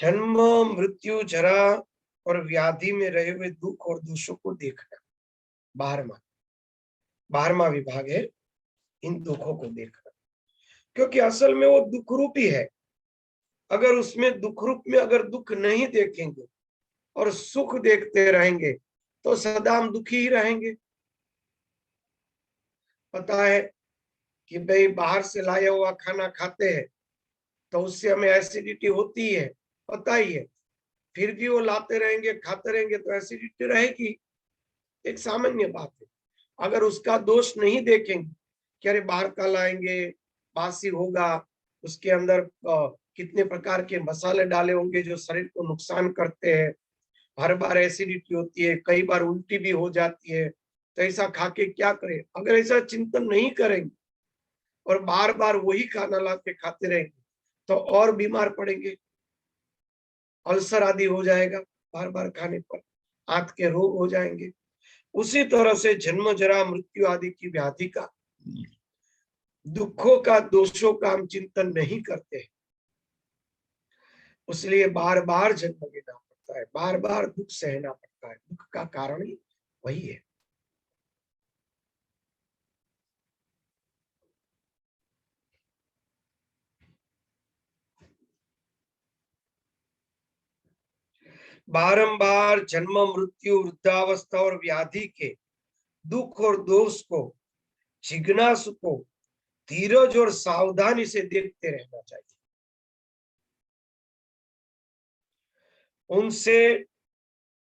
जन्म, मृत्यु, जरा और व्याधि में रहे हुए दुख और दोषों को देखना 12वां विभाग है, इन दुखों को देखना। क्योंकि असल में वो दुख रूपी है। अगर उसमें दुख रूप में अगर दुख नहीं देखेंगे और सुख देखते रहेंगे तो सदा हम दुखी ही रहेंगे। पता है कि भाई बाहर से लाया हुआ खाना खाते हैं तो उससे हमें एसिडिटी होती है, पता ही है। फिर भी वो लाते रहेंगे, खाते रहेंगे तो एसिडिटी रहेगी, एक सामान्य बात है। अगर उसका दोष नहीं देखेंगे कि अरे बाहर का लाएंगे, बासी होगा, उसके अंदर कितने प्रकार के मसाले डाले होंगे जो शरीर को नुकसान करते हैं, हर बार एसिडिटी होती है, कई बार उल्टी भी हो जाती है, तो ऐसा खा के क्या करें। अगर ऐसा चिंतन नहीं करेंगे और बार बार वही खाना ला के खाते रहेंगे तो और बीमार पड़ेंगे, अल्सर आदि हो जाएगा, बार बार खाने पर आंत के रोग हो जाएंगे। उसी तरह से जन्म, जरा, मृत्यु आदि की व्याधि का, दुखों का, दोषों का हम चिंतन नहीं करते हैं, इसलिए बार बार जन्म लेना पड़ता है, बार बार दुख सहना पड़ता है। दुख का कारण ही वही है। बारंबार जन्म, मृत्यु, वृद्धावस्था और व्याधि के दुख और दोष को, जिज्ञासु को धीरज और सावधानी से देखते रहना चाहिए। उनसे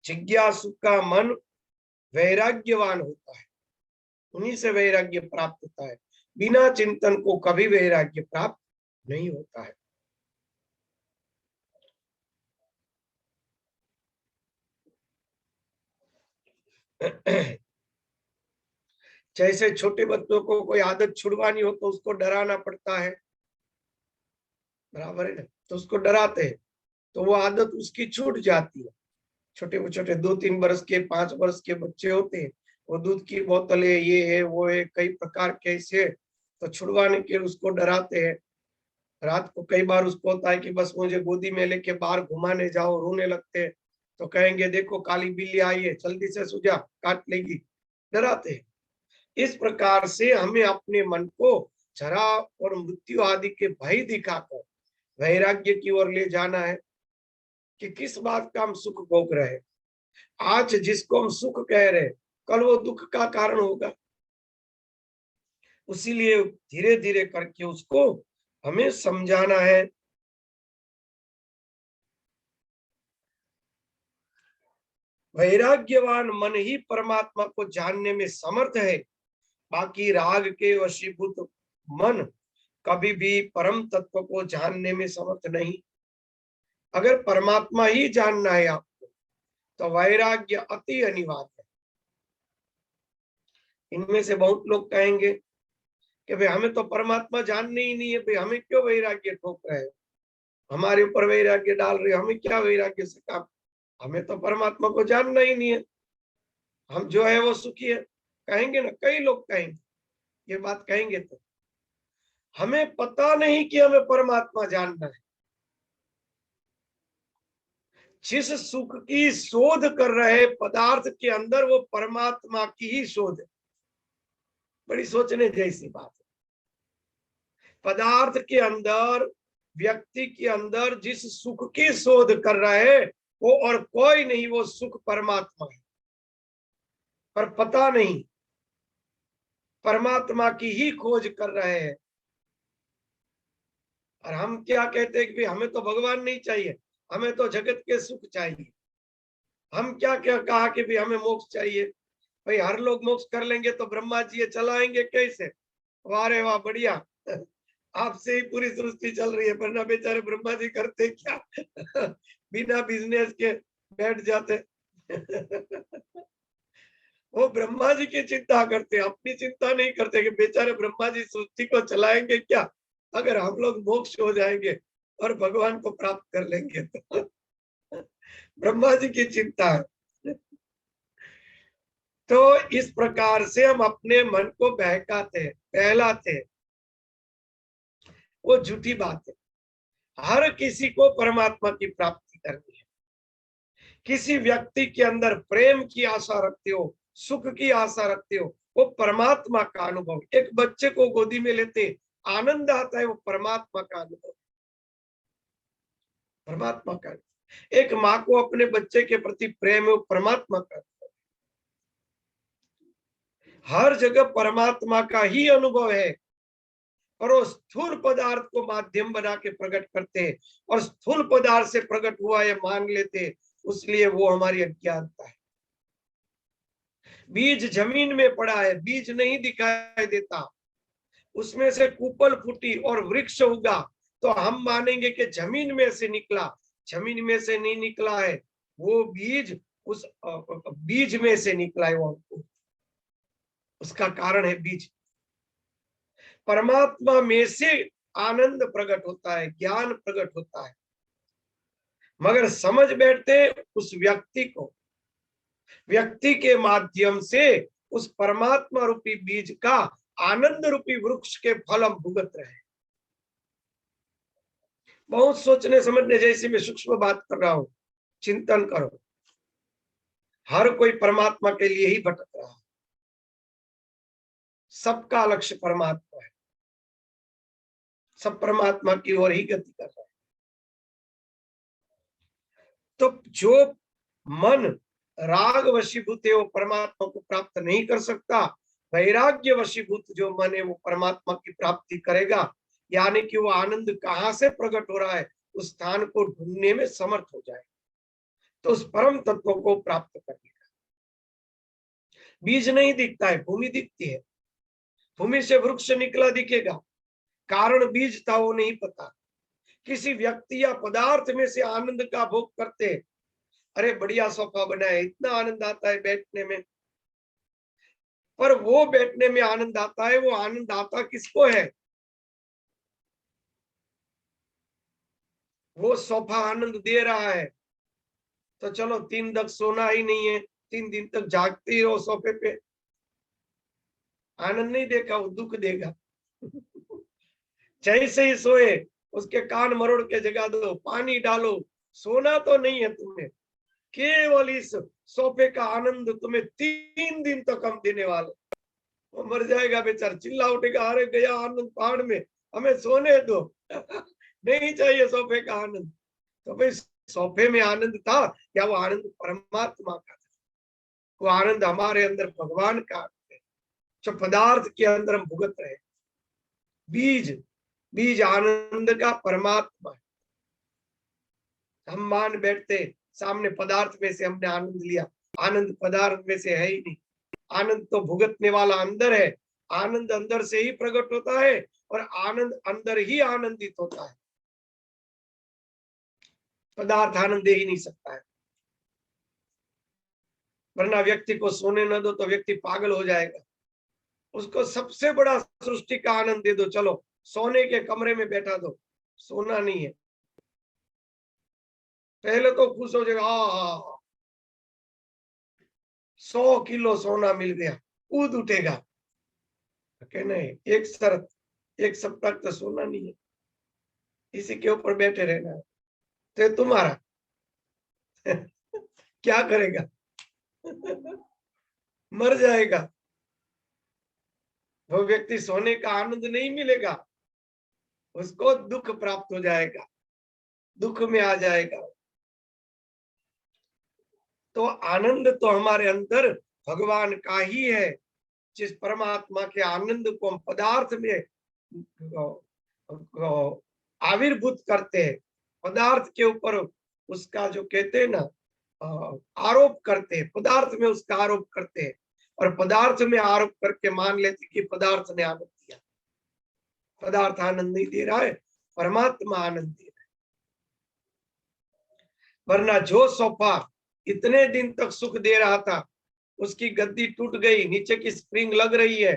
जिज्ञासु का मन वैराग्यवान होता है, उन्हीं से वैराग्य प्राप्त होता है। बिना चिंतन को कभी वैराग्य प्राप्त नहीं होता है। जैसे छोटे बच्चों को कोई आदत छुड़वानी हो तो उसको डराना पड़ता है, बराबर है ना, तो उसको डराते हैं तो वो आदत उसकी छूट जाती है। छोटे छोटे 2-3 वर्ष के, 5 वर्ष के बच्चे होते हैं, वो दूध की बोतल है, ये है, वो है, कई प्रकार के ऐसे, तो छुड़वाने के लिए उसको डराते हैं। रात को कई बार उसको होता है कि बस मुझे गोदी में लेके बाहर घुमाने जाओ, रोने लगते हैं तो कहेंगे देखो काली बिल्ली आई है, जल्दी से सो जा, काट लेगी, डराते हैं। इस प्रकार से हमें अपने मन को जरा और मृत्यु आदि के भय दिखाकर वैराग्य की ओर ले जाना है कि किस बात का हम सुख भोग रहे हैं। आज जिसको हम सुख कह रहे हैं कल वो दुख का कारण होगा। इसीलिए धीरे धीरे करके उसको हमें समझाना है। वैराग्यवान मन ही परमात्मा को जानने में समर्थ है, बाकी राग के वशीभूत मन कभी भी परम तत्व को जानने में समर्थ नहीं। अगर परमात्मा ही जानना है आपको तो वैराग्य अति अनिवार्य है। इनमें से बहुत लोग कहेंगे कि भाई हमें तो परमात्मा जानने ही नहीं है, भाई हमें क्यों वैराग्य ठोक रहे हैं, हमारे ऊपर वैराग्य डाल रहे, हमें क्या वैराग्य से काम, हमें तो परमात्मा को जानना ही नहीं है, हम जो है वो सुखी है। कहेंगे ना, कई लोग कहेंगे, ये बात कहेंगे तो हमें पता नहीं कि हमें परमात्मा जानना है। जिस सुख की शोध कर रहे पदार्थ के अंदर वो परमात्मा की ही शोध है। बड़ी सोचने जैसी बात है। पदार्थ के अंदर, व्यक्ति के अंदर जिस सुख की शोध कर रहे वो और कोई नहीं, वो सुख परमात्मा है। पर पता नहीं, परमात्मा की ही खोज कर रहे हैं। और हम क्या कहते हैं कि हमें तो भगवान नहीं चाहिए, हमें तो जगत के सुख चाहिए। हम क्या क्या कहा कि भी हमें मोक्ष चाहिए। भाई हर लोग मोक्ष कर लेंगे तो ब्रह्मा जी ये चलाएंगे कैसे? वाह रे वाह, बढ़िया। आपसे ही पूरी सृष्टि चल रही है, वरना बेचारे ब्रह्मा जी करते क्या? बिना बिजनेस के बैठ जाते। वो ब्रह्मा जी की चिंता करते, अपनी चिंता नहीं करते कि बेचारे ब्रह्मा जी सृष्टि को चलाएंगे क्या अगर हम लोग मोक्ष हो जाएंगे और भगवान को प्राप्त कर लेंगे तो। ब्रह्मा जी की चिंता है। तो इस प्रकार से हम अपने मन को बहकाते हैं, बहलाते हैं, वो झूठी बात है। हर किसी को परमात्मा की प्राप्ति करनी है। किसी व्यक्ति के अंदर प्रेम की आशा रखते हो, सुख की आशा रखते हो, वो परमात्मा का अनुभव। एक बच्चे को गोदी में लेते आनंद आता है, वो परमात्मा का अनुभव, परमात्मा का। एक माँ को अपने बच्चे के प्रति प्रेम है, वो परमात्मा का। हर जगह परमात्मा का ही अनुभव है, और वो स्थूल पदार्थ को माध्यम बना के प्रकट करते हैं, और स्थूल पदार्थ से प्रकट हुआ ये मान लेते, इसलिए वो हमारी अज्ञानता है। बीज जमीन में पड़ा है, बीज नहीं दिखाई देता, उसमें से कुपल फूटी और वृक्ष उगा, तो हम मानेंगे कि जमीन में से निकला। जमीन में से नहीं निकला है, वो बीज उस बीज में से निकला है, वो उसका कारण है बीज। परमात्मा में से आनंद प्रकट होता है, ज्ञान प्रकट होता है, मगर समझ बैठते उस व्यक्ति को, व्यक्ति के माध्यम से उस परमात्मा रूपी बीज का आनंद रूपी वृक्ष के फल हम भुगत रहे। बहुत सोचने समझने जैसी मैं सूक्ष्म बात कर रहा हूं, चिंतन करो। हर कोई परमात्मा के लिए ही भटक रहा है, सबका लक्ष्य परमात्मा है, सब परमात्मा की ओर ही गति कर रहे हैं। तो जो मन राग वशीभूत है, वो परमात्मा को प्राप्त नहीं कर सकता। वैराग्य वशीभूत जो मन है, वो परमात्मा की प्राप्ति करेगा। यानी कि वो आनंद कहाँ से प्रकट हो रहा है, उस स्थान को ढूंढने में समर्थ हो जाए, तो उस परम तत्व को प्राप्त करने का। बीज नहीं दिखता है, भूमि दिखती है। भूमि से वृक्ष निकला दिखेगा, कारण बीज था वो नहीं पता। किसी व्यक्ति या पदार्थ में से आनंद का भोग करते, अरे बढ़िया सोफा बना है, इतना आनंद आता है बैठने में, पर वो बैठने में आनंद आता है, वो आनंद आता किसको है? वो सोफा आनंद दे रहा है, तो चलो 3 तक सोना ही नहीं है, 3 दिन तक जागते ही रहो सोफे पे, आनंद नहीं देखा, वो दुख देगा। जैसे ही सोए उसके कान मरोड़ के जगा दो, पानी डालो, सोना तो नहीं है तुम्हें, केवल इस सोफे का आनंद तुम्हें 3 दिन तक हम देने वाले। वो मर जाएगा बेचारा, चिल्ला उठेगा, अरे गया आनंद पहाड़ में, हमें सोने दो। नहीं चाहिए सोफे का आनंद। तो भाई सोफे में आनंद था या वो आनंद परमात्मा का था? वो आनंद हमारे अंदर भगवान का है, जो पदार्थ के अंदर हम भुगत रहे। बीज बीज आनंद का परमात्मा है। हम मान बैठते सामने पदार्थ में से हमने आनंद लिया, आनंद पदार्थ में से है ही नहीं। आनंद तो भुगतने वाला अंदर है, आनंद अंदर से ही प्रकट होता है, और आनंद अंदर ही आनंदित होता है। पदार्थ आनंद दे ही नहीं सकता है, वरना व्यक्ति को सोने न दो तो व्यक्ति पागल हो जाएगा। उसको सबसे बड़ा सृष्टि का आनंद दे दो, चलो सोने के कमरे में बैठा दो, सोना नहीं है, पहले तो खुश हो जाएगा, 100 किलो सोना मिल गया, कूद उठेगा। नहीं, एक शर्त, 1 सप्ताह तक सोना नहीं है, इसी के ऊपर बैठे रहना है, तो तुम्हारा क्या करेगा? मर जाएगा। वो व्यक्ति सोने का आनंद नहीं मिलेगा, उसको दुख प्राप्त हो जाएगा, दुख में आ जाएगा। तो आनंद तो हमारे अंदर भगवान का ही है। जिस परमात्मा के आनंद को हम पदार्थ में आविर्भूत करते हैं, पदार्थ के ऊपर उसका जो कहते हैं ना, आरोप करते हैं, पदार्थ में उसका आरोप करते हैं, और पदार्थ में आरोप करके मान लेते कि पदार्थ ने आनंद दिया। पदार्थ आनंद नहीं दे रहा है, परमात्मा आनंद दे रहा है। वरना जो सोफा इतने दिन तक सुख दे रहा था, उसकी गद्दी टूट गई, नीचे की स्प्रिंग लग रही है,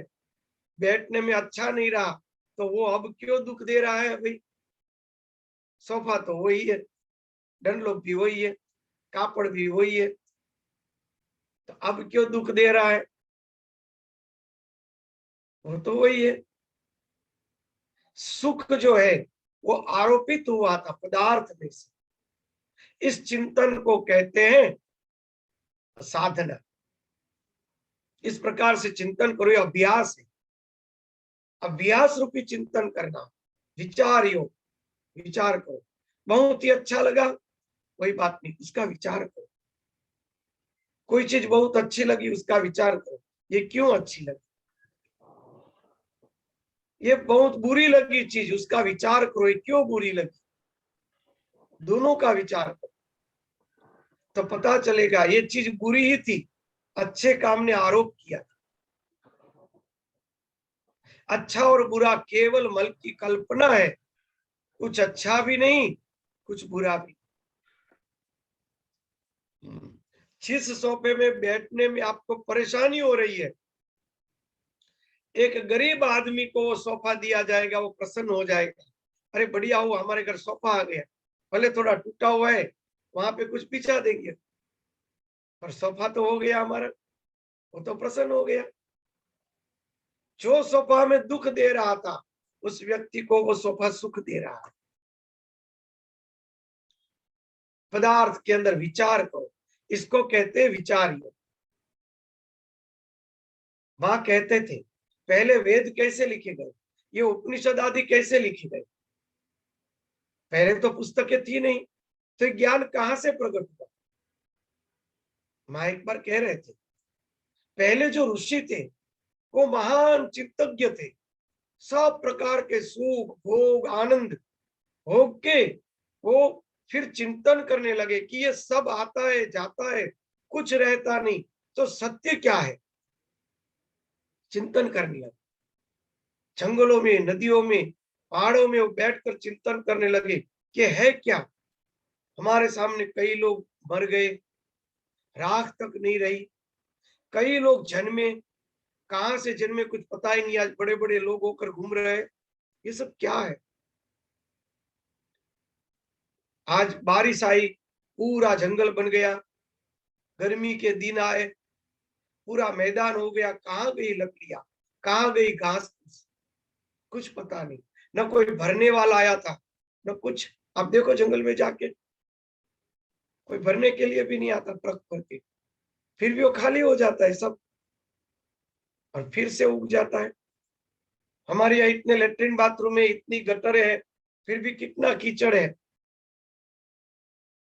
बैठने में अच्छा नहीं रहा, तो वो अब क्यों दुख दे रहा है भाई? सोफा तो वही है, डनलोप भी वही है, कापड़ भी वही है, तो अब क्यों दुख दे रहा है? वो तो वही है। सुख जो है वो आरोपित हुआ था पदार्थ में से। इस चिंतन को कहते हैं साधना। इस प्रकार से चिंतन करो, अभ्यास है, अभ्यास रूपी चिंतन करना, विचार योग, विचार करो। बहुत ही अच्छा लगा, कोई बात नहीं, उसका विचार करो। कोई चीज बहुत अच्छी लगी, उसका विचार करो, ये क्यों अच्छी लगी। ये बहुत बुरी लगी चीज, उसका विचार करो, ये क्यों बुरी लगी। दोनों का विचार करो तो पता चलेगा ये चीज बुरी ही थी, अच्छे काम ने आरोप किया। अच्छा और बुरा केवल मन की कल्पना है, कुछ अच्छा भी नहीं, कुछ बुरा भी। जिस सोफे में बैठने में आपको परेशानी हो रही है, एक गरीब आदमी को वो सोफा दिया जाएगा, वो प्रसन्न हो जाएगा, अरे बढ़िया हुआ हमारे घर सोफा आ गया, भले थोड़ा टूटा हुआ है, वहां पे कुछ बिछा देंगे, पर सोफा तो हो गया हमारा, वो तो प्रसन्न हो गया। जो सोफा में दुख दे रहा था, उस व्यक्ति को वो सोफा सुख दे रहा है। पदार्थ के अंदर विचार करो, इसको कहते हैं विचार योग। वहां कहते थे पहले वेद कैसे लिखे गए, ये उपनिषद आदि कैसे लिखे गए। पहले तो पुस्तकें थी नहीं, तो ज्ञान कहां से प्रकट हुआ। मां एक बार कह रहे थे पहले जो ऋषि थे वो महान चिंतज्ञ थे, सब प्रकार के सुख भोग आनंद भोग के वो फिर चिंतन करने लगे कि ये सब आता है जाता है, कुछ रहता नहीं, तो सत्य क्या है। चिंतन करने लगे, जंगलों में, नदियों में, पहाड़ों में वो बैठकर चिंतन करने लगे कि है क्या। हमारे सामने कई लोग मर गए, राख तक नहीं रही, कई लोग जन्मे, कहां से जन्मे कुछ पता ही नहीं, आज बड़े बड़े लोग होकर घूम रहे हैं, ये सब क्या है। आज बारिश आई, पूरा जंगल बन गया, गर्मी के दिन आए, पूरा मैदान हो गया, कहाँ गई लकड़ियां, कहाँ गई घास, कुछ पता नहीं। न कोई भरने वाला आया था, न कुछ। अब देखो जंगल में जाके कोई भरने के लिए भी नहीं आता ट्रक भर के, फिर भी वो खाली हो जाता है सब, और फिर से उग जाता है। हमारे यहाँ इतने लेटरिन बाथरूम है, इतनी गटर है, फिर भी कितना कीचड़ है,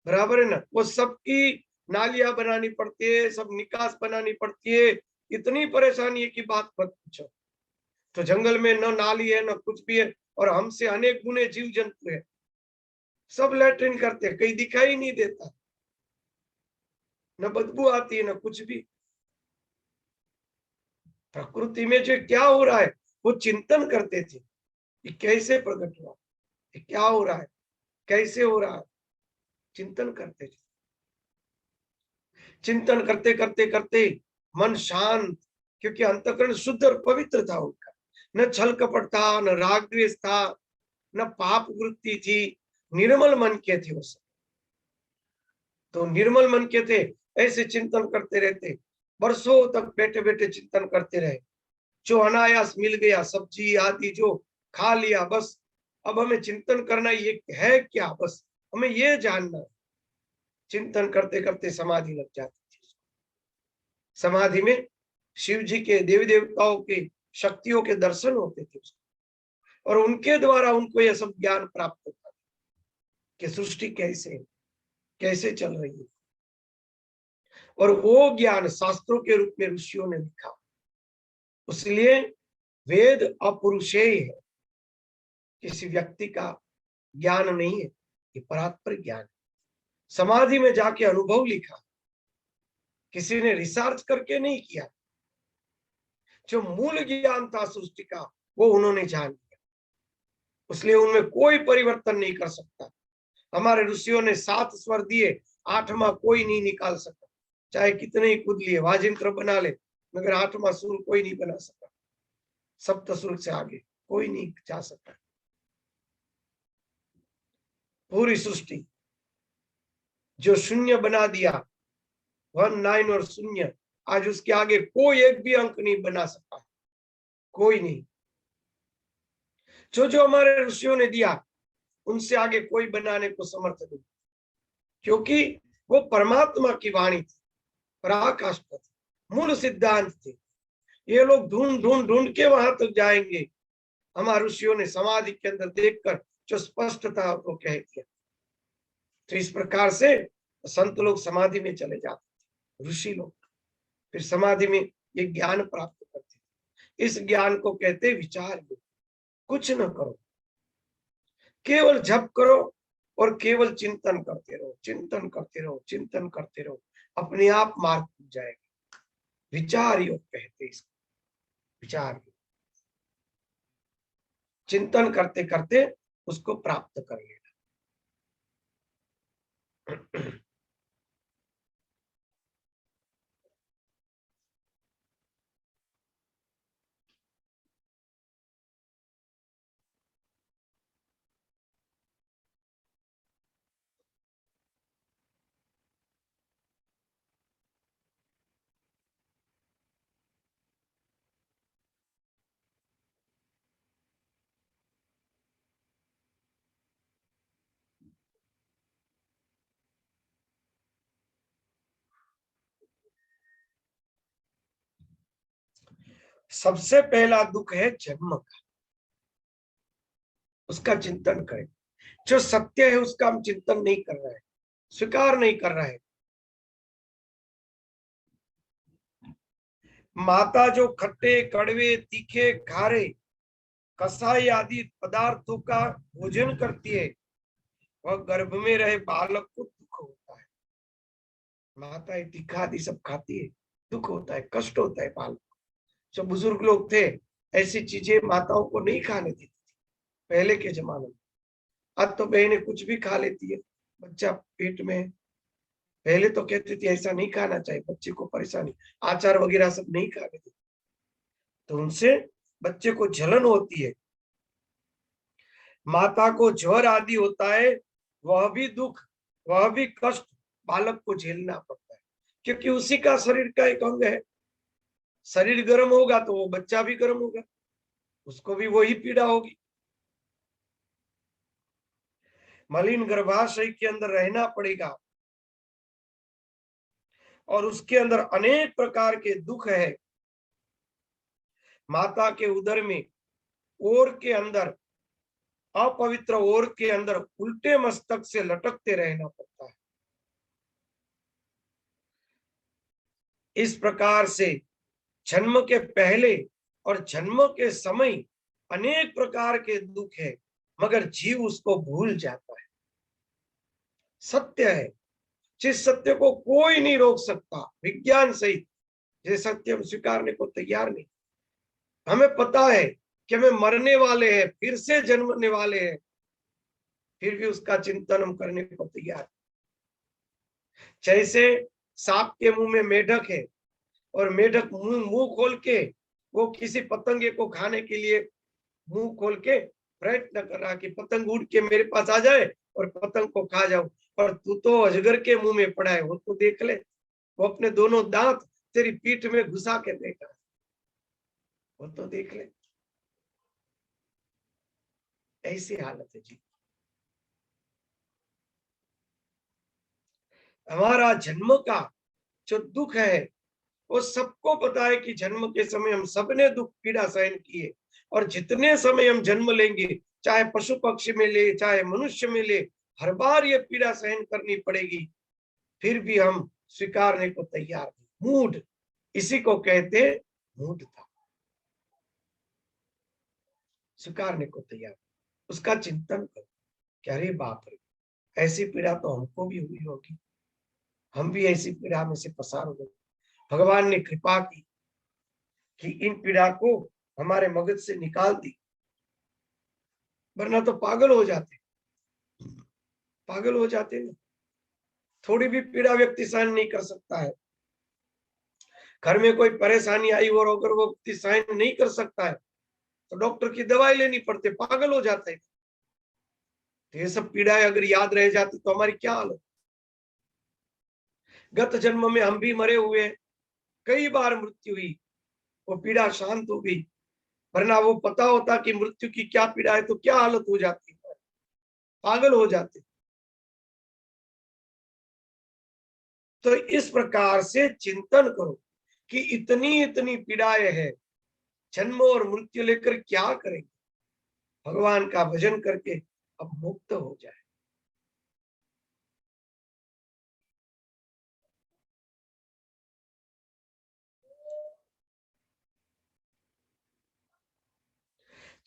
बराबर है ना। वो सबकी नालियां बनानी पड़ती है, सब निकास बनानी पड़ती है, इतनी परेशानी है कि बात मत पूछो। तो जंगल में न नाली है न कुछ भी है, और हमसे अनेक गुने जीव जंतु है, सब लेटरिन करते हैं, कहीं दिखाई नहीं देता, न बदबू आती है न कुछ भी। प्रकृति में जो क्या हो रहा है वो चिंतन करते थे, ये कैसे प्रकट हुआ, ये क्या हो रहा है, कैसे हो रहा है, चिंतन करते थे। चिंतन करते करते करते मन शांत, क्योंकि अंतःकरण शुद्ध और पवित्र था उनका, न छल कपट था, न राग द्वेष था, न पाप वृत्ति थी, निर्मल मन के थे वो सब। तो निर्मल मन के थे, ऐसे चिंतन करते रहते, वर्षों तक बैठे बैठे चिंतन करते रहे। जो अनायास मिल गया, सब्जी आदि जो खा लिया, बस अब हमें चिंतन करना, ये है क्या, बस हमें ये जानना। चिंतन करते करते समाधि लग जाती थी। समाधि में शिव जी के, देवी देवताओं के, शक्तियों के दर्शन होते थे उसको, और उनके द्वारा उनको यह सब ज्ञान प्राप्त होता था कि सृष्टि कैसे कैसे चल रही है। और वो ज्ञान शास्त्रों के रूप में ऋषियों ने लिखा। इसलिए वेद अपरुषेय है, किसी व्यक्ति का ज्ञान नहीं है, ये परात्पर ज्ञान है। समाधि में जाके अनुभव लिखा, किसी ने रिसर्च करके नहीं किया। जो मूल ज्ञान था सृष्टि का वो उन्होंने जान लिया, इसलिए उनमें कोई परिवर्तन नहीं कर सकता। हमारे ऋषियों ने 7 स्वर दिए, 8वां कोई नहीं निकाल सका, चाहे कितने ही कूद लिए, वाजिंत्र बना ले, मगर 8वां सुर कोई नहीं बना सका। सप्त सुर से आगे कोई नहीं जा सकता। पूरी सृष्टि जो शून्य बना दिया, 1 9 और शून्य, आज उसके आगे कोई एक भी अंक नहीं बना सकता, कोई नहीं। जो जो हमारे ऋषियों ने दिया उनसे आगे कोई बनाने को समर्थ नहीं, क्योंकि वो परमात्मा की वाणी थी, पराकाष्ठा थी, मूल सिद्धांत थे। ये लोग ढूंढ ढूंढ ढूंढ के वहां तक जाएंगे। हमारे ऋषियों ने समाधि के अंदर देखकर जो स्पष्टता को कह दिया। तो इस प्रकार से संत लोग समाधि में चले जाते थे, ऋषि लोग फिर समाधि में ये ज्ञान प्राप्त करते थे। इस ज्ञान को कहते विचार योग। कुछ न करो, केवल जप करो और केवल चिंतन करते रहो, चिंतन करते रहो, चिंतन करते रहो, अपने आप मार्ग खुल जाएगा। विचार योग कहते इसको, विचार योग। चिंतन करते करते उसको प्राप्त कर लेना। सबसे पहला दुख है जन्म का, उसका चिंतन करें। जो सत्य है उसका हम चिंतन नहीं कर रहे हैं, स्वीकार नहीं कर रहे हैं। माता जो खट्टे कड़वे तीखे खारे कसाई आदि पदार्थों का भोजन करती है, वह गर्भ में रहे बालक को दुख होता है। माता ये तीखा आदि सब खाती है, दुख होता है, कष्ट होता है बालक। जो बुजुर्ग लोग थे ऐसी चीजें माताओं को नहीं खाने देती थी पहले के जमाने में। अब तो बहनें कुछ भी खा लेती है, बच्चा पेट में। पहले तो कहती थी ऐसा नहीं खाना चाहिए, बच्चे को परेशानी, आचार वगैरह सब नहीं खाने देती, तो उनसे बच्चे को जलन होती है। माता को ज्वर आदि होता है, वह भी दुख, वह भी कष्ट बालक को झेलना पड़ता है, क्योंकि उसी का शरीर का एक अंग है। शरीर गर्म होगा तो वो बच्चा भी गर्म होगा, उसको भी वही पीड़ा होगी। मलिन गर्भाशय के अंदर रहना पड़ेगा और उसके अंदर अनेक प्रकार के दुख है। माता के उदर में ओर के अंदर, अपवित्र ओर के अंदर उल्टे मस्तक से लटकते रहना पड़ता है। इस प्रकार से जन्म के पहले और जन्म के समय अनेक प्रकार के दुख है, मगर जीव उसको भूल जाता है। सत्य है, जिस सत्य को कोई नहीं रोक सकता, विज्ञान सहित ये सत्य हम स्वीकारने को तैयार नहीं। हमें पता है कि हमें मरने वाले हैं, फिर से जन्मने वाले हैं, फिर भी उसका चिंतन हम करने को तैयार। जैसे सांप के मुंह में मेढक है और मेढक मुंह खोल के वो किसी पतंगे को खाने के लिए मुंह खोल के प्रयत्न कर रहा कि पतंग उड़ के मेरे पास आ जाए और पतंग को खा जाऊं, पर तू तो अजगर के मुंह में पड़ा है, वो तो देख ले, वो अपने दोनों दांत तेरी पीठ में घुसा के देखा, वो तो देख ले। ऐसी हालत है जी हमारा। जन्म का जो दुख है वो सबको पता है कि जन्म के समय हम सबने दुख पीड़ा सहन किए, और जितने समय हम जन्म लेंगे, चाहे पशु पक्षी में ले चाहे मनुष्य में ले, हर बार ये पीड़ा सहन करनी पड़ेगी, फिर भी हम स्वीकारने को तैयार नहीं। मूढ़, इसी को कहते मूढ़ता। स्वीकारने को तैयार, उसका चिंतन करो कि अरे बाप रे, ऐसी पीड़ा तो हमको भी हुई होगी, हम भी ऐसी पीड़ा में से पसार हो गए। भगवान ने कृपा की कि इन पीड़ा को हमारे मगज से निकाल दी, वरना तो पागल हो जाते, पागल हो जाते ना। थोड़ी भी पीड़ा व्यक्ति सहन नहीं कर सकता है। घर में कोई परेशानी आई और अगर वो व्यक्ति सहन नहीं कर सकता है तो डॉक्टर की दवाई लेनी पड़ती, पागल हो जाता है। तो ये सब पीड़ाएं अगर याद रह जाती तो हमारी क्या हालत। गत जन्म में हम भी मरे हुए, कई बार मृत्यु हुई, वो पीड़ा शांत हो गई, वरना वो पता होता कि मृत्यु की क्या पीड़ा है तो क्या हालत हो जाती है। पागल हो जाते। तो इस प्रकार से चिंतन करो कि इतनी इतनी पीड़ाएं हैं, जन्म और मृत्यु लेकर क्या करेंगे, भगवान का भजन करके अब मुक्त हो जाए।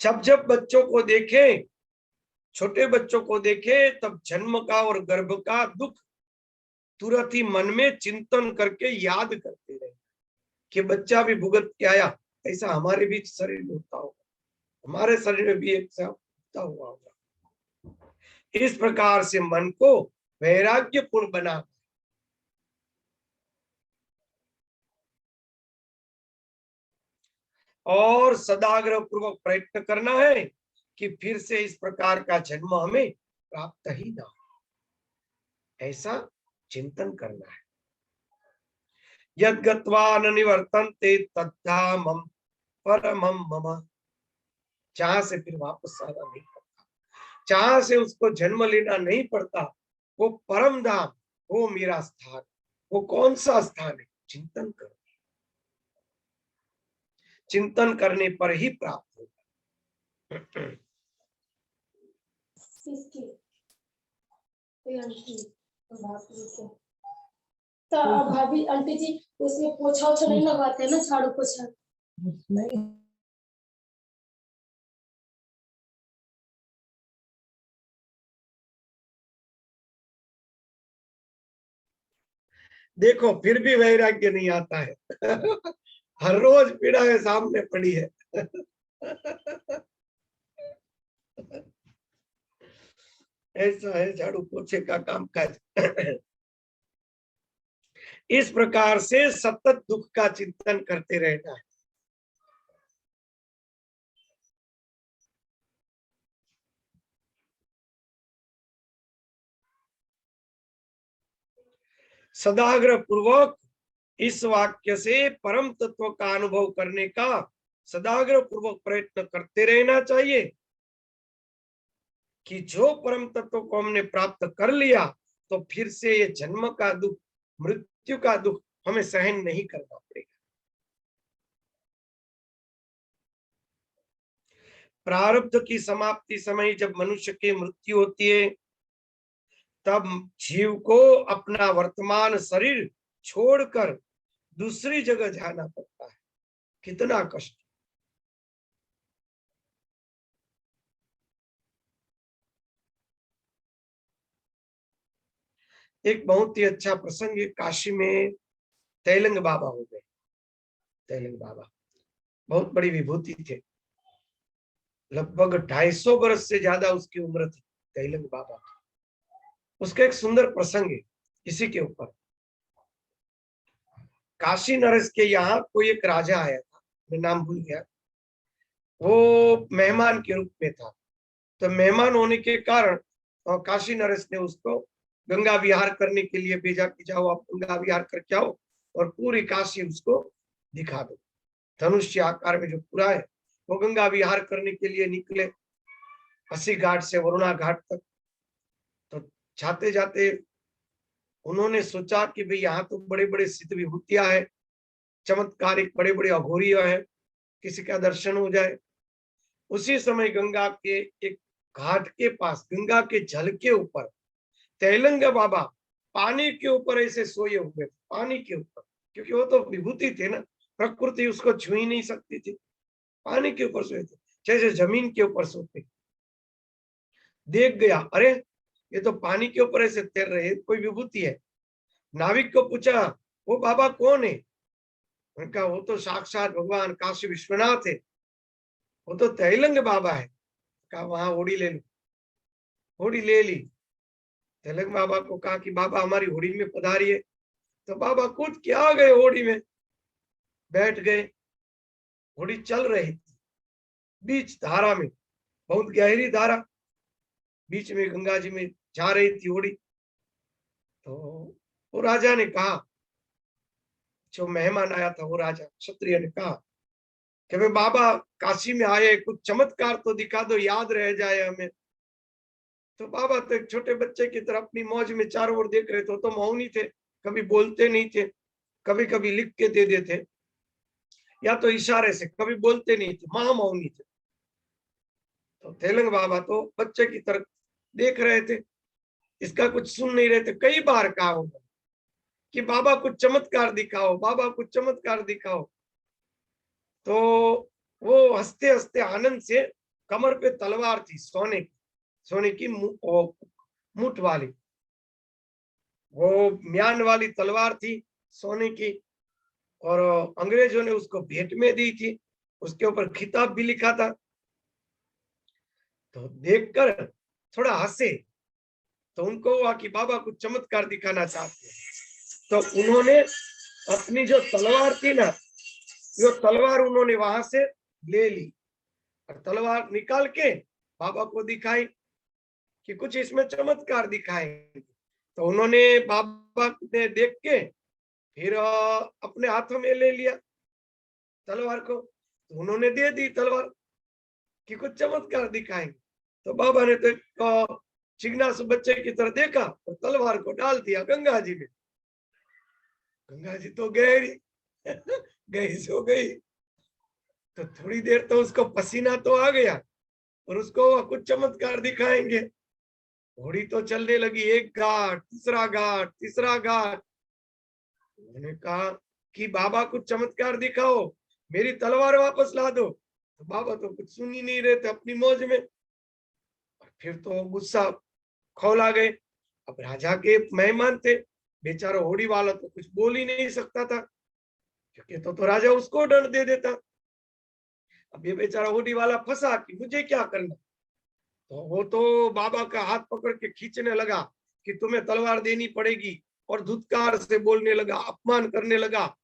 जब जब बच्चों को देखे, छोटे बच्चों को देखे, तब जन्म का और गर्भ का दुख तुरंत ही मन में चिंतन करके याद करते रहे कि बच्चा भी भुगत के आया, ऐसा हमारे भी शरीर में होता होगा, हमारे शरीर में भी एक सा होता हुआ होगा। इस प्रकार से मन को वैराग्यपूर्ण बना और सदाग्रह पूर्वक प्रयत्न करना है कि फिर से इस प्रकार का जन्म हमें प्राप्त ही ना हो, ऐसा चिंतन करना है। यद गत्वा न निवर्तन्ते तद्धामम परमम मम, जहां से फिर वापस आना नहीं पड़ता, जहां से उसको जन्म लेना नहीं पड़ता, वो परम धाम, वो मेरा स्थान। वो कौन सा स्थान है? चिंतन करो, चिंतन करने पर ही प्राप्त होगा। तो भाभी आंटी जी उसमें पोछा ओछा नहीं लगाते ना, झाड़ू पोछा नहीं। देखो फिर भी वैराग्य नहीं आता है। हर रोज पीड़ा है सामने पड़ी है। ऐसा है झाड़ू पोछे का काम काज। इस प्रकार से सतत दुख का चिंतन करते रहना है। सदाग्रह पूर्वक इस वाक्य से परम तत्व का अनुभव करने का सदाग्रह पूर्वक प्रयत्न करते रहना चाहिए कि जो परम तत्व को हमने प्राप्त कर लिया तो फिर से ये जन्म का दुख, मृत्यु का दुख हमें सहन नहीं करना पड़ेगा। प्रारब्ध की समाप्ति समय जब मनुष्य की मृत्यु होती है, तब जीव को अपना वर्तमान शरीर छोड़कर दूसरी जगह जाना पड़ता है। कितना कष्ट। एक बहुत ही अच्छा प्रसंग, काशी में तैलंग बाबा हो गए। तैलंग बाबा बहुत बड़ी विभूति थे, लगभग 250 वर्ष से ज्यादा उसकी उम्र थी तैलंग बाबा। उसका एक सुंदर प्रसंग है इसी के ऊपर। काशी नरेश के यहाँ कोई एक राजा आया था, मैं नाम भूल गया, वो मेहमान के रूप में था। तो मेहमान होने के कारण काशी नरेश ने उसको गंगा विहार करने के लिए भेजा कि जाओ आप गंगा विहार करके आओ और पूरी काशी उसको दिखा दो। धनुष्य आकार में जो पूरा है, वो गंगा विहार करने के लिए निकले 80 घाट से वरुणा घाट तक। तो जाते जाते उन्होंने सोचा कि भाई यहाँ तो बड़े बड़े सिद्ध विभूतियां है, चमत्कारिक बड़े बड़े अघोरिया है, किसी का दर्शन हो जाए। उसी समय गंगा के एक घाट के पास, गंगा के जल के ऊपर तैलंग बाबा पानी के ऊपर ऐसे सोए हुए थे, पानी के ऊपर, क्योंकि वो तो विभूति थे ना, प्रकृति उसको छू ही नहीं सकती थी। पानी के ऊपर सोए थे, जैसे जमीन के ऊपर सोते। देख गया, अरे ये तो पानी के ऊपर ऐसे तैर रहे, कोई विभूति है। नाविक को पूछा, वो बाबा कौन है? उनका वो तो साक्षात भगवान काशी विश्वनाथ है, वो तो तैलंग बाबा है। कहा वहां होड़ी ले लो। होड़ी ले ली। तैलंग बाबा को कहा कि बाबा हमारी होड़ी में पधारिए। तो बाबा कूद के आ गए, होड़ी में बैठ गए। होड़ी चल रही थी बीच धारा में, बहुत गहरी धारा, बीच में गंगा जी में जा रही थी होड़ी। तो वो राजा ने कहा, जो मेहमान आया था वो राजा क्षत्रिय ने कहा कि भाई बाबा काशी में आए, कुछ चमत्कार तो दिखा दो, याद रह जाए हमें। तो बाबा तो एक छोटे बच्चे की तरह अपनी मौज में चारों ओर देख रहे थे, तो मौनी थे, कभी बोलते नहीं थे, कभी कभी लिख के दे देते या तो इशारे से, कभी बोलते नहीं थे, महामौनी थे। तो तेलंग बाबा तो बच्चे की तरफ देख रहे थे, इसका कुछ सुन नहीं रहे थे। कई बार कहा उन्होंने कि बाबा कुछ चमत्कार दिखाओ, बाबा कुछ चमत्कार दिखाओ। तो वो हंसते हंसते आनंद से, कमर पे तलवार थी सोने की मुठ वाली, वो म्यान वाली तलवार थी सोने की, और अंग्रेजों ने उसको भेंट में दी थी, उसके ऊपर खिताब भी लिखा था। तो देखकर थोड़ा हंसे, तो उनको हुआ कि बाबा कुछ चमत्कार दिखाना चाहते हैं। तो उन्होंने अपनी जो तलवार थी ना, जो तलवार उन्होंने वहां से ले ली और तलवार निकाल के बाबा को दिखाई कि कुछ इसमें चमत्कार दिखाएंगे। तो उन्होंने, बाबा ने देख के फिर अपने हाथों में ले लिया तलवार को, तो उन्होंने दे दी तलवार कि कुछ चमत्कार दिखाएंगे। तो बाबा ने तो चिगना से बच्चे की तरह देखा और तलवार को डाल दिया गंगा जी में। गंगा जी तो गहरी गई सो गई। तो थोड़ी देर तो उसको पसीना तो आ गया और उसको कुछ चमत्कार दिखाएंगे। घोड़ी तो चलने लगी, एक घाट, तीसरा घाट, तीसरा घाट। उन्होंने कहा कि बाबा कुछ चमत्कार दिखाओ, मेरी तलवार वापस ला दो। तो बाबा तो कुछ सुन ही नहीं रहे थे, अपनी मौज में। फिर तो गुस्सा खौला गए। अब राजा के मेहमान थे, बेचारा होड़ी वाला तो कुछ बोल ही नहीं सकता था, क्योंकि तो राजा उसको दंड दे देता। अब ये बेचारा होड़ी वाला फंसा कि मुझे क्या करना। तो वो तो बाबा का हाथ पकड़ के खींचने लगा कि तुम्हें तलवार देनी पड़ेगी, और धुतकार से बोलने लगा, अपमान करने लगा,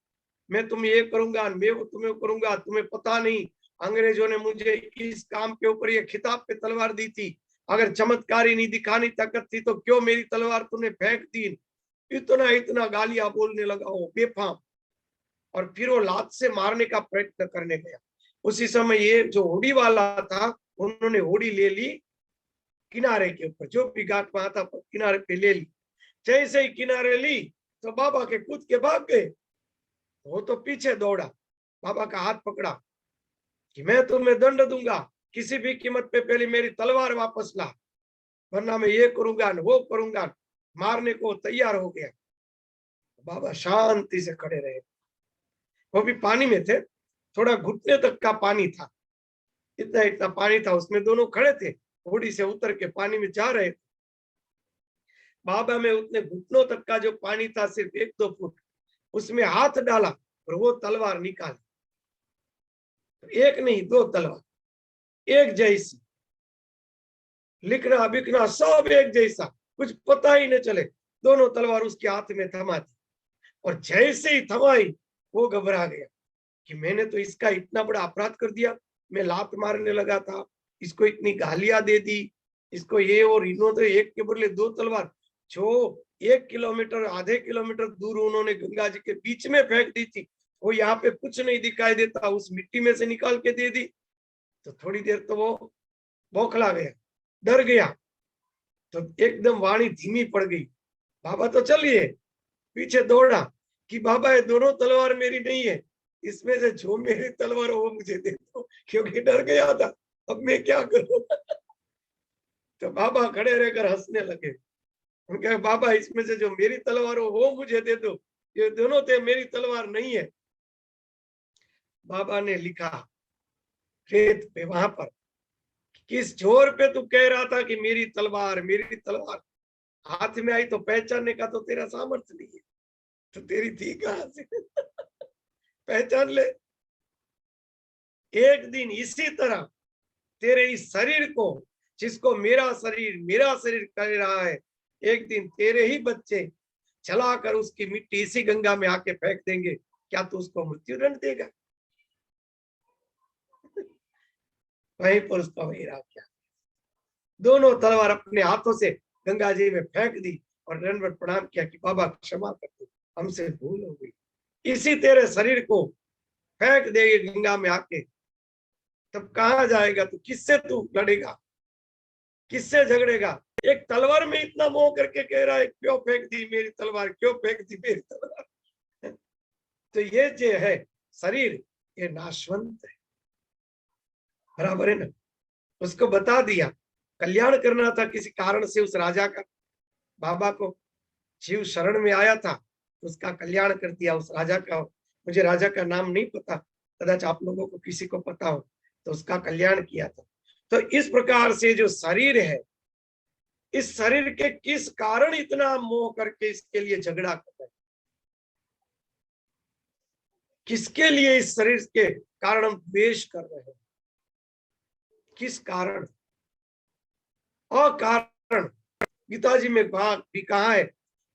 मैं तुम्हें ये करूंगा, मैं वो तुम्हें करूंगा, तुम्हें पता नहीं अंग्रेजों ने मुझे इस काम के ऊपर ये खिताब पे तलवार दी थी, अगर चमत्कारी नहीं दिखानी ताकत थी तो क्यों मेरी तलवार तुमने फेंक दी। इतना इतना गालियां बोलने लगा वो बेफाम, और फिर वो लात से मारने का प्रयत्न करने गया। उसी समय ये जो होड़ी वाला था, उन्होंने होड़ी ले ली किनारे के ऊपर, जो भी घाट वहां था किनारे पे ले ली। जैसे ही किनारे ली तो बाबा के कूद के भाग गए। वो तो पीछे दौड़ा, बाबा का हाथ पकड़ा कि मैं तुम्हें दंड दूंगा, किसी भी कीमत पे पहले मेरी तलवार वापस ला, वरना मैं ये करूंगा न वो करूंगा। मारने को तैयार हो गया। बाबा शांति से खड़े रहे, वो भी पानी में थे, थोड़ा घुटने तक का पानी था, इतना इतना पानी था, उसमें दोनों खड़े थे, घोड़ी से उतर के पानी में जा रहे थे। बाबा में उतने घुटनों तक का जो पानी था, सिर्फ 1-2 फुट, उसमें हाथ डाला और वो तलवार निकाली। तो एक नहीं, 2 तलवार, एक जैसी, लिखना बिखना सब एक जैसा, कुछ पता ही न चले। दोनों तलवार उसके हाथ में थमा दी, और जैसे ही थमाई वो घबरा गया कि मैंने तो इसका इतना बड़ा अपराध कर दिया, मैं लात मारने लगा था, इसको इतनी गालियां दे दी, इसको ये, और इन्होंने एक के बदले 2 तलवार, जो 1 किलोमीटर आधे किलोमीटर दूर उन्होंने गंगा जी के बीच में फेंक दी थी, वो यहाँ पे कुछ नहीं दिखाई देता, उस मिट्टी में से निकाल के दे दी। तो थोड़ी देर तो वो बौखला गया, डर गया, तो एकदम वाणी धीमी पड़ गई। बाबा तो चलिए, पीछे दौड़ा कि बाबा ये दोनों तलवार मेरी नहीं है, इसमें से जो मेरी तलवार हो वो मुझे दे दो, क्योंकि डर गया था, अब मैं क्या करूं। तो बाबा खड़े रहकर हंसने लगे, उनके बाबा इसमें से जो मेरी तलवार हो वो मुझे दे दो, ये दोनों थे मेरी तलवार नहीं है। बाबा ने लिखा रेत पे वहां पर, किस जोर पे तू कह रहा था कि मेरी तलवार, मेरी तलवार, हाथ में आई तो पहचानने का तो तेरा सामर्थ्य नहीं है, तो तेरी थी कहां से। पहचान ले। एक दिन इसी तरह तेरे इस शरीर को, जिसको मेरा शरीर कर रहा है, एक दिन तेरे ही बच्चे चलाकर उसकी मिट्टी इसी गंगा में आके फेंक देंगे, क्या तू उसको मृत्यु दंड देगा। वहीं पर उसका वही रहा क्या, दोनों तलवार अपने हाथों से गंगा जी में फेंक दी और दंडवत प्रणाम किया कि बाबा क्षमा कर दो, हमसे भूल हो गई। इसी तेरे शरीर को फेंक देगी गंगा में आके, तब कहाँ जाएगा तू, किससे तू लड़ेगा। किससे झगड़ेगा? एक तलवार में इतना मोह करके कह रहा है क्यों फेंक दी मेरी तलवार, क्यों फेंक दी मेरी तलवार। तो ये जो है शरीर, ये नाशवंत है, बराबर है ना। उसको बता दिया, कल्याण करना था किसी कारण से उस राजा का, बाबा को जीव शरण में आया था, उसका कल्याण कर दिया उस राजा का। मुझे राजा का नाम नहीं पता, कदाच आप लोगों को किसी को पता हो, तो उसका कल्याण किया था। तो इस प्रकार से जो शरीर है, इस शरीर के किस कारण इतना मोह करके इसके लिए झगड़ा कर रहे हैं? किसके लिए इस शरीर के कारण हम द्वेष कर रहे हैं? किस कारण? अकारण। गीता जी में भी कहा है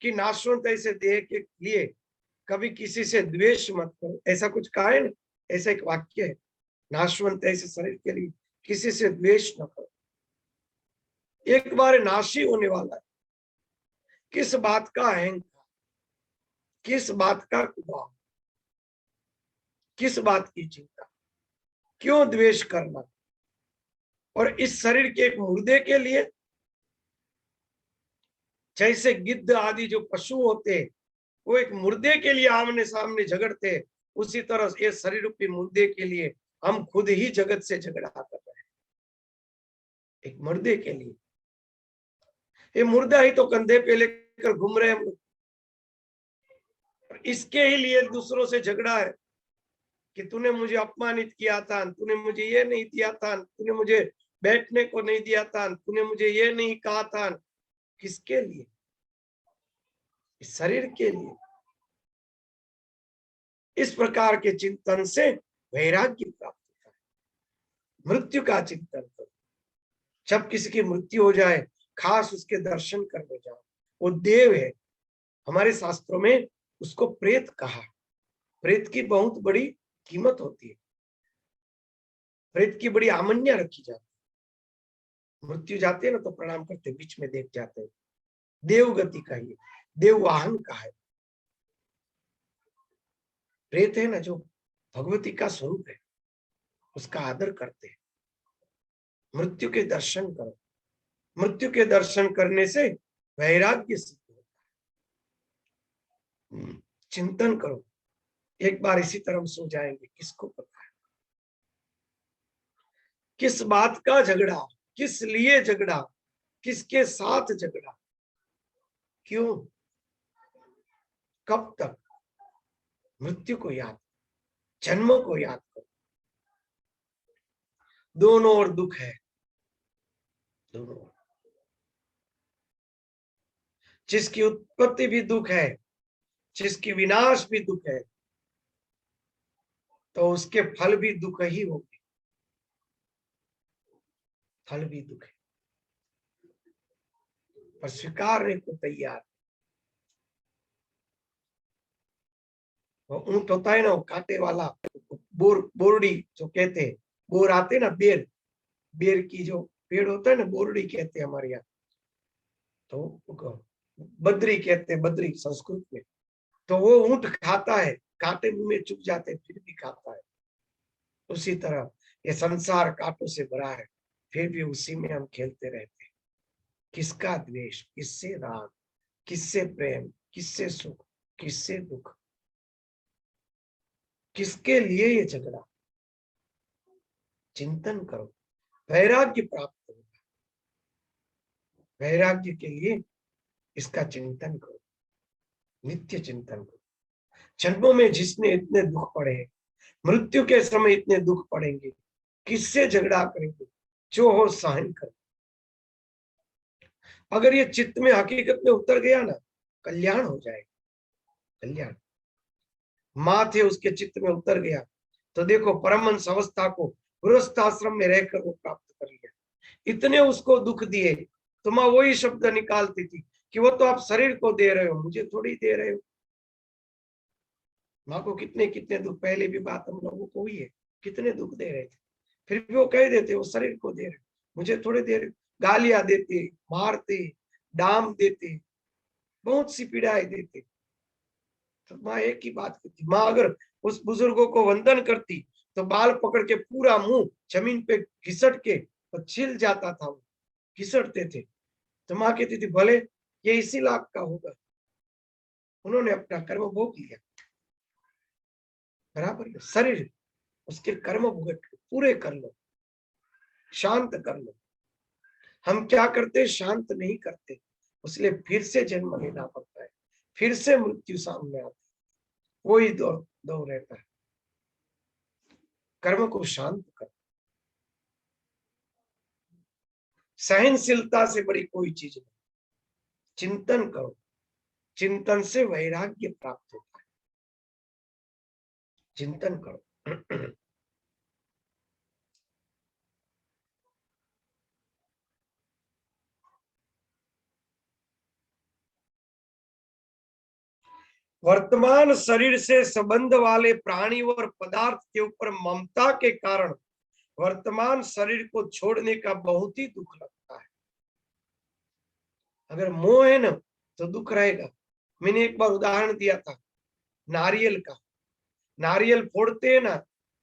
कि नाशवंत ऐसे देह के लिए कभी किसी से द्वेष मत करो, ऐसा कुछ कहा है ना, ऐसा एक वाक्य है, नाशवंत ऐसे शरीर के लिए किसी से द्वेष न करो, एक बार नाशी होने वाला है। किस बात का अहंकार, किस बात का कुभाव, किस बात की चिंता, क्यों द्वेष करना? और इस शरीर के एक मुर्दे के लिए, जैसे गिद्ध आदि जो पशु होते हैं वो एक मुर्दे के लिए आमने सामने झगड़ते हैं, उसी तरह ये शरीर रूपी मुर्दे के लिए हम खुद ही जगत से झगड़ा कर रहे हैं, एक मुर्दे के लिए। ये मुर्दा ही तो कंधे पे लेकर घूम रहे हैं हम लोग, इसके ही लिए दूसरों से झगड़ा है कि तूने मुझे अपमानित किया था, तूने मुझे ये नहीं दिया था, तूने मुझे बैठने को नहीं दिया था, तूने मुझे ये नहीं कहा था। किसके लिए? इस शरीर के लिए। इस प्रकार के चिंतन से वैराग्य प्राप्त होता है। मृत्यु का चिंतन करो, जब किसी की मृत्यु हो जाए खास उसके दर्शन करने जाओ। वो देव है, हमारे शास्त्रों में उसको प्रेत कहा। प्रेत की बहुत बड़ी कीमत होती है, प्रेत की बड़ी आमन्या रखी जाती है। मृत्यु जाते हैं ना तो प्रणाम करते, बीच में देख जाते हैं। देव गति का ही, देव वाहन का है प्रेत, है ना, जो भगवती का स्वरूप है, उसका आदर करते हैं। मृत्यु के दर्शन करो, मृत्यु के दर्शन करने से वैराग्य सिद्ध होता है। चिंतन करो, एक बार इसी तरह सो जाएंगे, किसको पता है किस बात का झगड़ा, किस लिए झगड़ा, किसके साथ झगड़ा, क्यों, कब तक? मृत्यु को याद, जन्मों को याद करो। दोनों ओर दुख है, दोनों ओर। जिसकी उत्पत्ति भी दुख है, जिसकी विनाश भी दुख है, तो उसके फल भी दुख ही होंगे, फल भी दुख है, पर स्वीकारने को तैयार। वो ऊंट होता है ना, वो कांटे वाला, बोरडी जो कहते हैं, बोर आते ना, बेर, बेर की जो पेड़ होता है ना, बोरडी कहते हैं हमारे यहाँ, तो बद्री कहते हैं, बद्री संस्कृत में। तो वो ऊंट खाता है, कांटे मुंह में चुभ जाते फिर भी खाता है। उसी तरह ये संसार कांटों से भरा है, फिर भी उसी में हम खेलते रहते हैं। किसका द्वेष, किससे राग, किससे प्रेम, किससे सुख, किससे दुख, किसके लिए ये झगड़ा? चिंतन करो, वैराग्य प्राप्त होगा। वैराग्य के लिए इसका चिंतन करो, नित्य चिंतन करो। जन्मों में जिसने इतने दुख पड़े, मृत्यु के समय इतने दुख पड़ेंगे, किससे झगड़ा करेंगे? जो हो सहन कर। अगर ये चित्त में हकीकत में उतर गया ना, कल्याण हो जाएगा, कल्याण। माथे उसके चित्त में उतर गया तो देखो परमहंस अवस्था को गृहस्थाश्रम में रहकर वो प्राप्त कर लिया। इतने उसको दुख दिए तो माँ वही शब्द निकालती थी कि वो तो आप शरीर को दे रहे हो, मुझे थोड़ी दे रहे हो। माँ को कितने कितने दुख, पहले भी बात हम लोगों को हुई है, कितने दुख दे रहे थे, फिर भी वो कह देते वो शरीर को दे रहे, मुझे थोड़े दे रहे। गालियां देते, मारते, डाम देते, बहुत सी पीड़ाएं देते। तो माँ एक ही बात करती, माँ अगर उस बुजुर्गों को वंदन करती तो बाल पकड़ के पूरा मुंह जमीन पे घिसट के तो छिल जाता था वो। घिसटते थे, तो माँ कहती थी भले ये इसी लाख का होगा, उन्होंने अपना कर्म भोग लिया, बराबर। शरीर उसके कर्म भुगत पूरे कर लो, शांत कर लो। हम क्या करते, शांत नहीं करते, इसलिए फिर से जन्म लेना पड़ता है, फिर से मृत्यु सामने आती है, वही दौर रहता है। कर्म को शांत कर, सहनशीलता से बड़ी कोई चीज नहीं। चिंतन करो, चिंतन से वैराग्य प्राप्त होता है, चिंतन करो। वर्तमान शरीर से संबंध वाले प्राणी और पदार्थ के ऊपर ममता के कारण वर्तमान शरीर को छोड़ने का बहुत ही दुख लगता है। अगर मोह है ना तो दुख रहेगा। मैंने एक बार उदाहरण दिया था नारियल का। नारियल फोड़ते हैं ना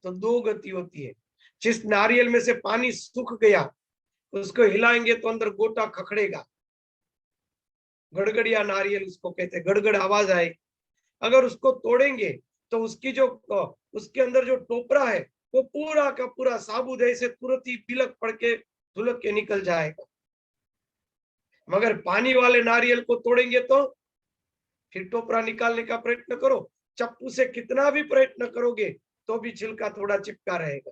तो दो गति होती है। जिस नारियल में से पानी सूख गया उसको हिलाएंगे तो अंदर गोटा खखड़ेगा, गड़गड़िया नारियल उसको कहते हैं, गड़गड़ आवाज आएगी। अगर उसको तोड़ेंगे तो उसकी जो उसके अंदर जो टोपरा है वो पूरा का पूरा साबुत ऐसे तुरंत ही बिलक पड़ के धुलक के निकल जाएगा। मगर पानी वाले नारियल को तोड़ेंगे तो फिर टोपरा निकालने का प्रयत्न करो, चप्पू से कितना भी प्रयत्न करोगे तो भी छिलका थोड़ा चिपका रहेगा।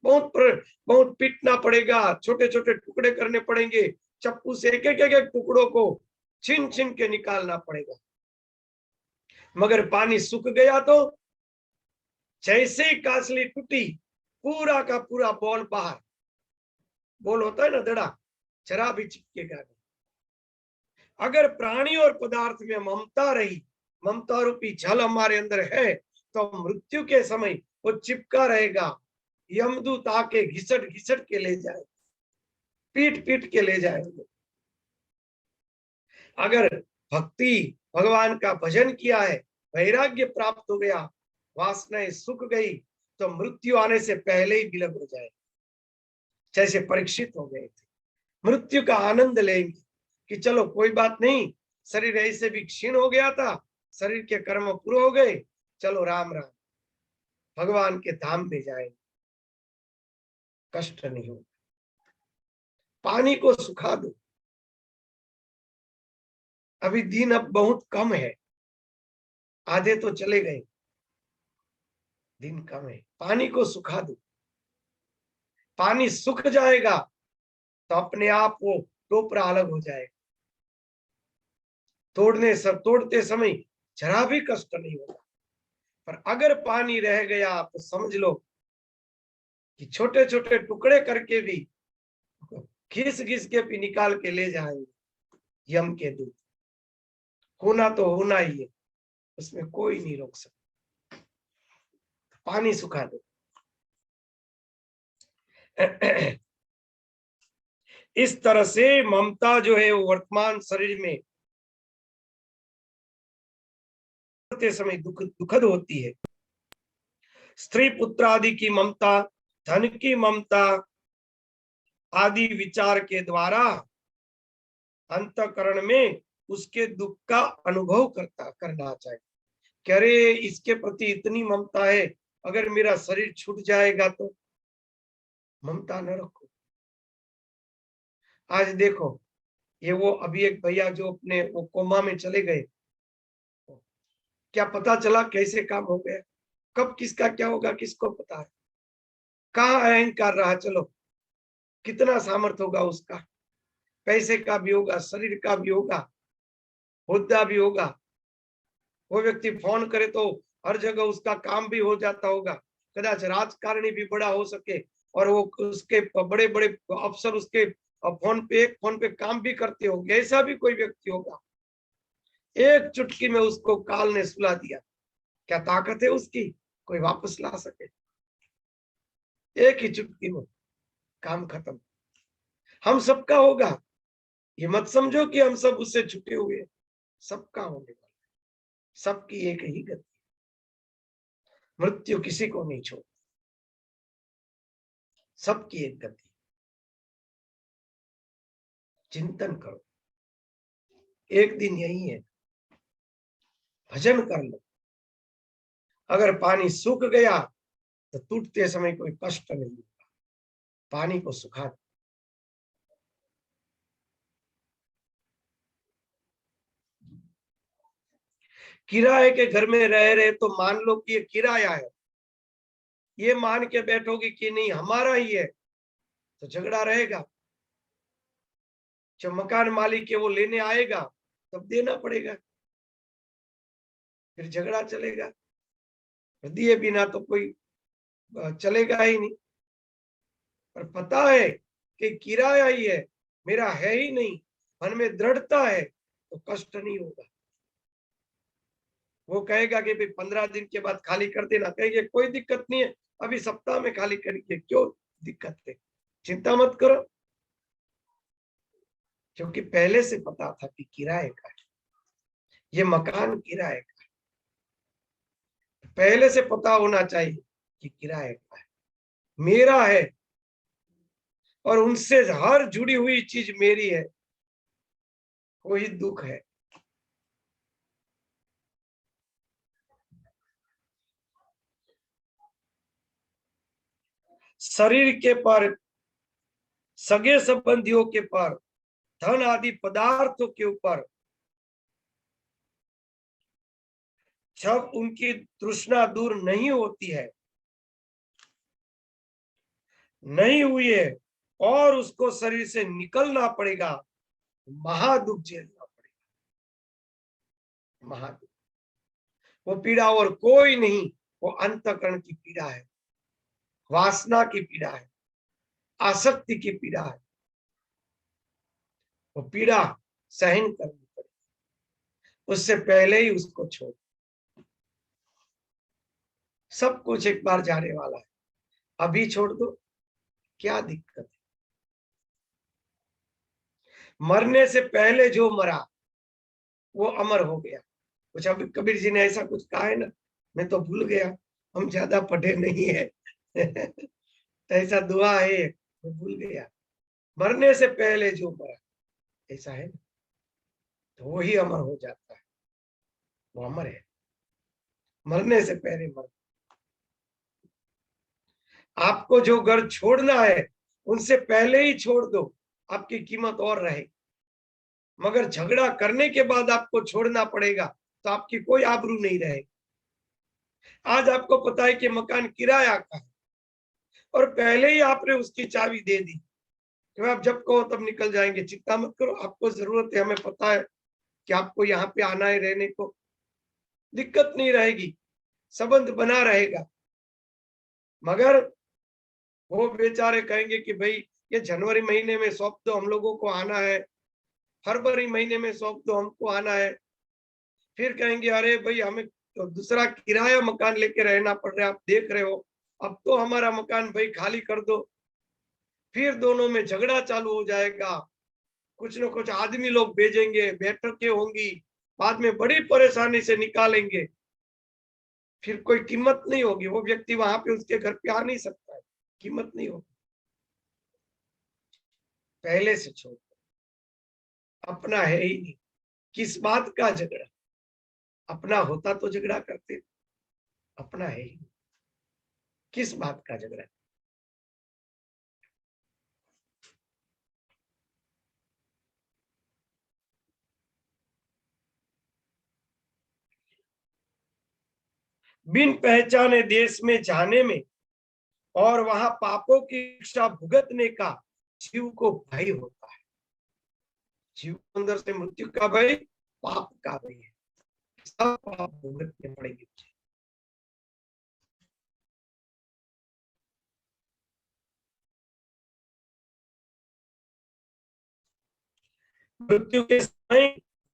बहुत पीटना पड़ेगा, छोटे छोटे टुकड़े करने पड़ेंगे, चप्पू से एक एक एक टुकड़ों को छिन छिन के निकालना पड़ेगा। मगर पानी सूख गया तो जैसे ही कासली टूटी पूरा का पूरा बॉल बाहर। बॉल होता है ना दड़ा, जरा भी चिपकेगा नहीं। अगर प्राणी और पदार्थ में ममता रही, ममता रूपी जल हमारे अंदर है तो मृत्यु के समय वो चिपका रहेगा। यमदूत आके घिसट घिसट के ले जाए, पीट पीट के ले जाएंगे। अगर भक्ति भगवान का भजन किया है, वैराग्य प्राप्त हो गया, वासनाएं सूख गई तो मृत्यु आने से पहले ही विलग हो जाए। जैसे परीक्षित हो गए थे, मृत्यु का आनंद लेंगे कि चलो कोई बात नहीं, शरीर ऐसे भी क्षीण हो गया था, शरीर के कर्म पूरे हो गए, चलो राम राम, भगवान के धाम में जाएंगे, कष्ट नहीं होगा। पानी को सुखा दो। अभी दिन अब बहुत कम है, आधे तो चले गए, दिन कम है, पानी को सुखा दो। पानी सूख जाएगा तो अपने आप वो टोपरा अलग हो जाएगा। तोड़ते समय जरा भी कष्ट नहीं होगा। पर अगर पानी रह गया तो समझ लो कि छोटे छोटे टुकड़े करके भी घिस घिस के भी निकाल के ले जाएंगे यम के दूत। होना तो होना ही है, उसमें कोई नहीं रोक सकता। पानी सुखा दो। इस तरह से ममता जो है वो वर्तमान शरीर में समय दुखद होती है। स्त्री पुत्र आदि की ममता, धन की ममता आदि विचार के द्वारा अंतःकरण में उसके दुख का अनुभव करना चाहिए। कह रहे इसके प्रति इतनी ममता है, अगर मेरा शरीर छूट जाएगा तो। ममता न रखो। आज देखो ये वो अभी एक भैया जो अपने वो कोमा में चले गए, क्या पता चला कैसे काम हो गया, कब किसका क्या होगा किसको पता है। कहाँ अहंकार रहा, चलो कितना सामर्थ्य होगा उसका, पैसे का भी होगा, शरीर का भी होगा, हुद्दा भी होगा। वो व्यक्ति फोन करे तो हर जगह उसका काम भी हो जाता होगा, कदाच राजकारणी भी बड़ा हो सके और वो उसके बड़े बड़े अफसर उसके फोन पे काम भी करते होंगे, ऐसा भी कोई व्यक्ति होगा। एक चुटकी में उसको काल ने सुला दिया। क्या ताकत है उसकी, कोई वापस ला सके? एक ही चुटकी में काम खत्म। हम सबका होगा, ये मत समझो कि हम सब उससे छुटे हुए, सबका होने वाला, सबकी एक ही गति। मृत्यु किसी को नहीं छोड़, सबकी एक गति। चिंतन करो, एक दिन यही है, भजन कर लो। अगर पानी सूख गया तो टूटते समय कोई कष्ट नहीं होगा, पानी को सुखा दो। किराए के घर में रह रहे तो मान लो कि ये किराया है, ये मान के बैठोगे कि नहीं हमारा ही है, तो झगड़ा रहेगा। जब मकान मालिक है वो लेने आएगा तब देना पड़ेगा, फिर झगड़ा चलेगा। दिए बिना तो कोई चलेगा ही नहीं। पर पता है कि किराया ही है, मेरा है ही नहीं, मन में दृढ़ता है, तो कष्ट नहीं होगा। वो कहेगा कि भाई 15 दिन के बाद खाली कर देना, कहेंगे कोई दिक्कत नहीं है, अभी सप्ताह में खाली करेंगे, क्यों दिक्कत है, चिंता मत करो। क्योंकि पहले से पता था कि किराए का है, ये मकान किराए का है। पहले से पता होना चाहिए कि किराए का है, मेरा है, और उनसे हर जुड़ी हुई चीज मेरी है, कोई दुख है। शरीर के पर, सगे संबंधियों के पर, धन आदि पदार्थों के ऊपर जब उनकी तृष्णा दूर नहीं होती है, नहीं हुई है, और उसको शरीर से निकलना पड़ेगा, महादुख झेलना पड़ेगा, महादुख। वो पीड़ा और कोई नहीं, वो अंतःकरण की पीड़ा है, वासना की पीड़ा है, आसक्ति की पीड़ा है। वो पीड़ा सहन करनी पड़ेगी, उससे पहले ही उसको छोड़। सब कुछ एक बार जाने वाला है, अभी छोड़ दो, क्या दिक्कत है। मरने से पहले जो मरा वो अमर हो गया। कुछ अभी कबीर जी ने ऐसा कुछ कहा है ना, मैं तो भूल गया, हम ज्यादा पढ़े नहीं है। तो ऐसा दुआ है, मैं भूल गया, मरने से पहले जो मरा, ऐसा है ना, तो वो ही अमर हो जाता है, वो अमर है, मरने से पहले मर। आपको जो घर छोड़ना है उनसे पहले ही छोड़ दो, आपकी कीमत और रहेगी। मगर झगड़ा करने के बाद आपको छोड़ना पड़ेगा तो आपकी कोई आबरू नहीं रहेगी। आज आपको पता है कि मकान किराया का है, और पहले ही आपने उसकी चाबी दे दी कि आप जब कहो तब निकल जाएंगे, चिंता मत करो, आपको जरूरत है, हमें पता है कि आपको यहाँ पे आना है रहने को, दिक्कत नहीं रहेगी, संबंध बना रहेगा। मगर वो बेचारे कहेंगे कि भाई ये जनवरी महीने में सौंप दो, हम लोगों को आना है, फरवरी महीने में सौंप दो, हमको आना है। फिर कहेंगे अरे भाई हमें तो दूसरा किराया मकान लेके रहना पड़ रहा है, आप देख रहे हो, अब तो हमारा मकान भाई खाली कर दो। फिर दोनों में झगड़ा चालू हो जाएगा, कुछ न कुछ आदमी लोग भेजेंगे, बैठकें होंगी, बाद में बड़ी परेशानी से निकालेंगे, फिर कोई कीमत नहीं होगी, वो व्यक्ति वहां पे उसके घर पे आ नहीं सकता है, कीमत नहीं होगी। पहले से छोड़, अपना है ही नहीं, किस बात का झगड़ा, अपना होता तो झगड़ा करते, अपना है ही नहीं, किस बात का झगड़ा। बिन पहचाने देश में जाने में और वहां पापों की शिक्षा भुगतने का जीव को भय होता है। जीव के अंदर से मृत्यु का भय, पाप का भय है, सब पाप भुगतने पड़ेंगे। मृत्यु के समय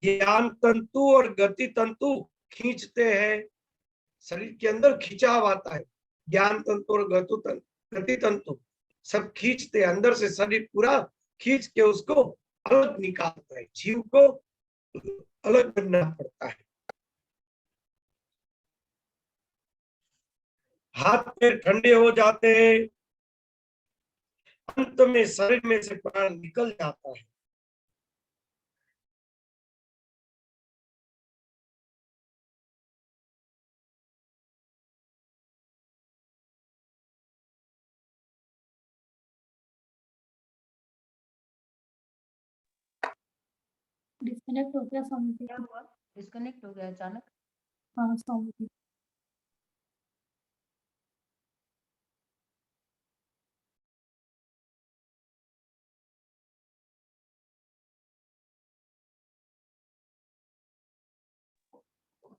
ज्ञान तंतु और गति तंतु खींचते हैं, शरीर के अंदर खिंचाव आता है, ज्ञान तंतु और गति तंतु सब खींचते हैं, अंदर से शरीर पूरा खींच के उसको अलग निकालता है, जीव को अलग करना पड़ता है। हाथ पैर ठंडे हो जाते हैं, अंत में शरीर में से प्राण निकल जाता है। डिस्कनेक्ट हो गया स्वामी जी। क्या हुआ? डिस्कनेक्ट हो गया अचानक? हाँ स्वामी जी।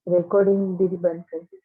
रिकॉर्डिंग दीदी बंद कर दी।